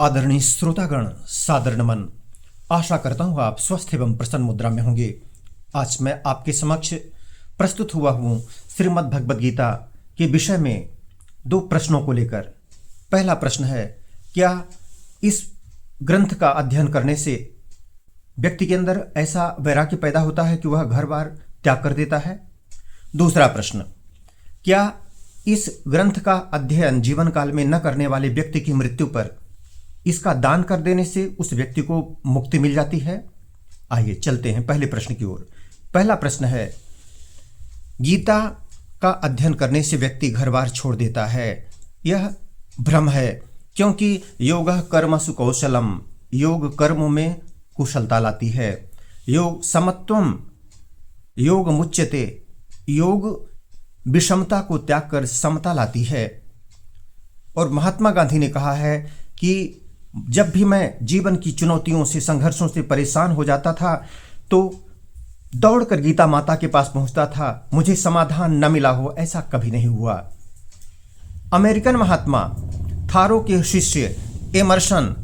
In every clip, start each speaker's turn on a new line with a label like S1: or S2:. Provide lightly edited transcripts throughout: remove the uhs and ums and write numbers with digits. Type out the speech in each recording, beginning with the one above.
S1: आदरणीय श्रोतागण, सादर नमन। आशा करता हूँ आप स्वस्थ एवं प्रसन्न मुद्रा में होंगे। आज मैं आपके समक्ष प्रस्तुत हुआ हूँ श्रीमद् भगवद गीता के विषय में दो प्रश्नों को लेकर। पहला प्रश्न है, क्या इस ग्रंथ का अध्ययन करने से व्यक्ति के अंदर ऐसा वैराग्य पैदा होता है कि वह घर बार त्याग कर देता है? दूसरा प्रश्न, क्या इस ग्रंथ का अध्ययन जीवन काल में न करने वाले व्यक्ति की मृत्यु पर इसका दान कर देने से उस व्यक्ति को मुक्ति मिल जाती है? आइए चलते हैं पहले प्रश्न की ओर। पहला प्रश्न है, गीता का अध्ययन करने से व्यक्ति घर बार छोड़ देता है। यह भ्रम है, क्योंकि योगः कर्मसु कौशलम, योग कर्म में कुशलता लाती है। योग समत्वम, योग मुच्यते, योग विषमता को त्याग कर समता लाती है। और महात्मा गांधी ने कहा है कि जब भी मैं जीवन की चुनौतियों से, संघर्षों से परेशान हो जाता था तो दौड़कर गीता माता के पास पहुंचता था, मुझे समाधान न मिला हो ऐसा कभी नहीं हुआ। अमेरिकन महात्मा थारो के शिष्य एमर्सन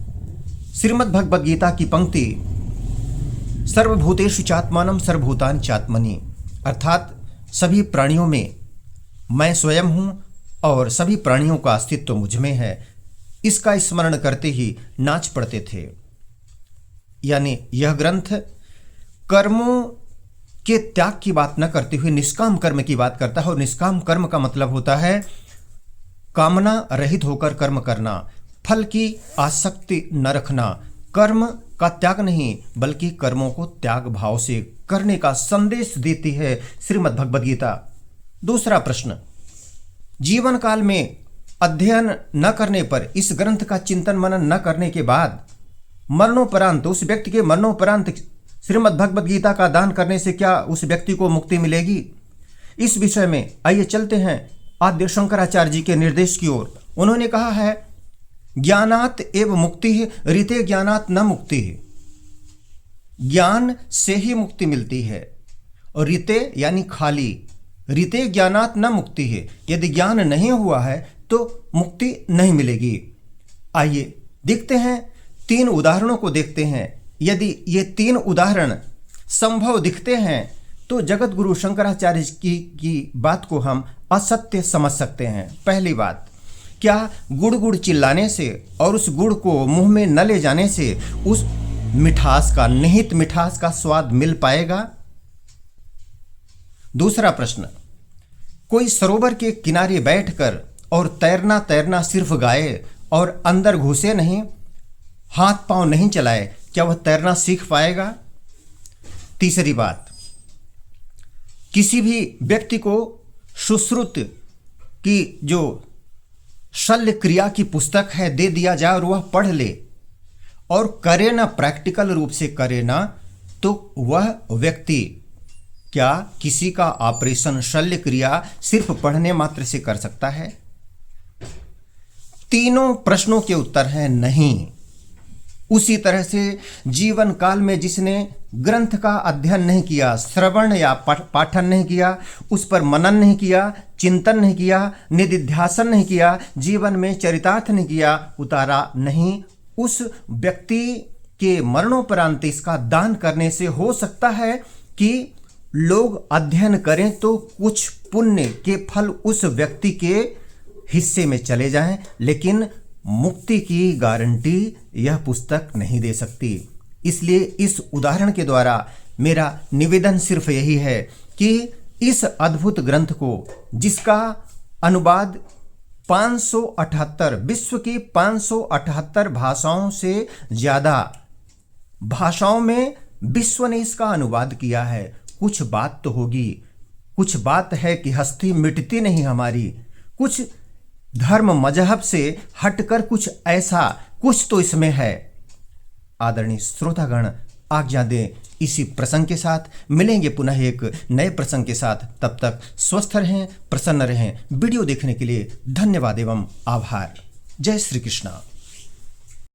S1: श्रीमद् भगवद गीता की पंक्ति सर्वभूतेषु चात्मानं सर्वभूतानि चात्मनि, अर्थात सभी प्राणियों में मैं स्वयं हूं और सभी प्राणियों का अस्तित्व मुझ में है, इसका स्मरण करते ही नाच पड़ते थे। यानी यह ग्रंथ कर्मों के त्याग की बात न करते हुए निष्काम कर्म की बात करता है। और निष्काम कर्म का मतलब होता है कामना रहित होकर कर्म करना, फल की आसक्ति न रखना, कर्म का त्याग नहीं बल्कि कर्मों को त्याग भाव से करने का संदेश देती है श्रीमद् भगवद गीता। दूसरा प्रश्न, जीवन काल में अध्ययन न करने पर, इस ग्रंथ का चिंतन मनन न करने के बाद मरणोपरांत, उस व्यक्ति के मरणोपरांत श्रीमद् भगवद गीता का दान करने से क्या उस व्यक्ति को मुक्ति मिलेगी? इस विषय में आइए चलते हैं आद्य शंकराचार्य जी के निर्देश की ओर। उन्होंने कहा है, ज्ञानात् एव मुक्ति ऋते ज्ञानात् न मुक्ति। ज्ञान से ही मुक्ति मिलती है और ऋते यानी खाली, ऋते ज्ञानात् न मुक्ति है। यदि ज्ञान नहीं हुआ है तो मुक्ति नहीं मिलेगी। आइए देखते हैं, तीन उदाहरणों को देखते हैं। यदि ये तीन उदाहरण संभव दिखते हैं तो जगत गुरु शंकराचार्य की बात को हम असत्य समझ सकते हैं। पहली बात, क्या गुड़ गुड़ चिल्लाने से और उस गुड़ को मुंह में न ले जाने से उस मिठास का, निहित मिठास का स्वाद मिल पाएगा? दूसरा प्रश्न, कोई सरोवर के किनारे बैठकर और तैरना तैरना सिर्फ गाए और अंदर घुसे नहीं, हाथ पांव नहीं चलाए, क्या वह तैरना सीख पाएगा? तीसरी बात, किसी भी व्यक्ति को सुश्रुत की जो शल्य क्रिया की पुस्तक है दे दिया जाए और वह पढ़ ले और करे ना, प्रैक्टिकल रूप से करे ना, तो वह व्यक्ति क्या किसी का ऑपरेशन, शल्य क्रिया सिर्फ पढ़ने मात्र से कर सकता है? तीनों प्रश्नों के उत्तर हैं नहीं। उसी तरह से जीवन काल में जिसने ग्रंथ का अध्ययन नहीं किया, श्रवण या पाठन नहीं किया, उस पर मनन नहीं किया, चिंतन नहीं किया, निधिध्यासन नहीं किया, जीवन में चरितार्थ नहीं किया, उतारा नहीं, उस व्यक्ति के मरणोपरांत इसका दान करने से हो सकता है कि लोग अध्ययन करें तो कुछ पुण्य के फल उस व्यक्ति के हिस्से में चले जाएं, लेकिन मुक्ति की गारंटी यह पुस्तक नहीं दे सकती। इसलिए इस उदाहरण के द्वारा मेरा निवेदन सिर्फ यही है कि इस अद्भुत ग्रंथ को, जिसका अनुवाद 578 विश्व की 578 भाषाओं से ज़्यादा भाषाओं में विश्व ने इसका अनुवाद किया है, कुछ बात तो होगी। कुछ बात है कि हस्ती मिटती नहीं हमारी, कुछ धर्म मजहब से हटकर कुछ ऐसा कुछ तो इसमें है। आदरणीय श्रोतागण, आज्ञा दें इसी प्रसंग के साथ मिलेंगे पुनः एक नए प्रसंग के साथ। तब तक स्वस्थ रहें, प्रसन्न रहें। वीडियो देखने के लिए धन्यवाद एवं आभार। जय श्री कृष्णा।